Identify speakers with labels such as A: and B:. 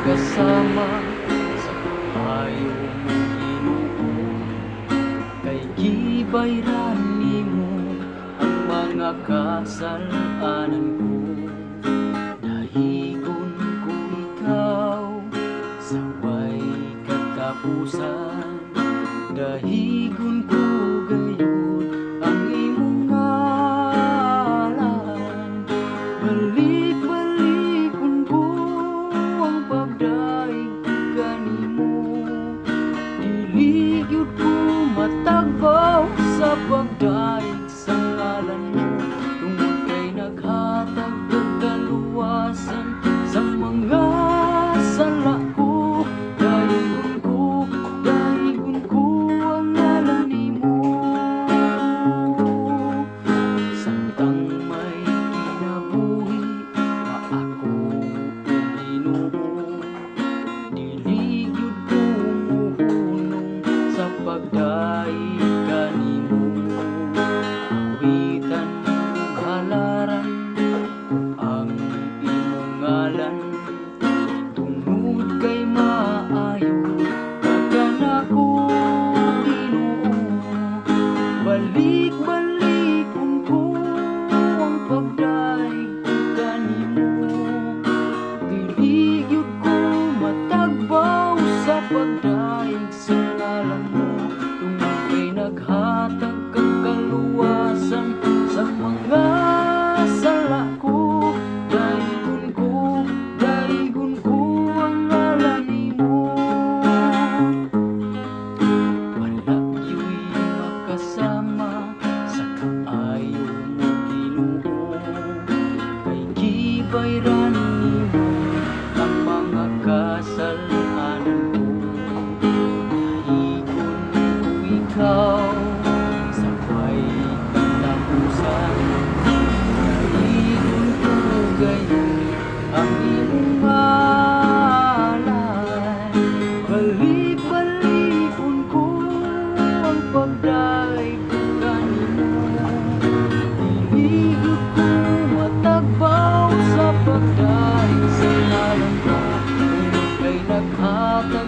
A: Kasama sa payong Ginoo, kay gibayran nimo ang mga kasalanan ko. Dahigon ko ikaw sa way katapusan, dahigon ko gayud ang imong ngalan. Balik-balikon ko ang pagdaig kanimo, dili gyud ko matagbaw sa pagdaig sa ngalan mo. Tungod kay naghatag og kaluwasan sa mga sala ko, dahigon ko ang ngalan nimo. Samtang may kinabuhi pa ako pagdaig kanimo. Awitan ug halaran ang imong ngalan, tungod kay maayo kagan ako Ginoo. Balik-balikon ko ang pagdaig kanimo, dili gyud ko matagbaw sa pagdaig sa ngalan mo. Naghatag kang kaluwasan sa mga sala ko, dahigon ko ang ngalan nimo. Wala gyud makasama sa kaayo mo Ginoo, kay gibayran nimo ang mga kasalanan ko. Dahigon ko ikaw sa way katapusan, dahigon ko gayon ang imong ngalan. Balik-balikon ko ang pagdaig kanimo, dili gyud ko matagbaw sa pagdaig sa ngalan mo. Tungod kay naghatag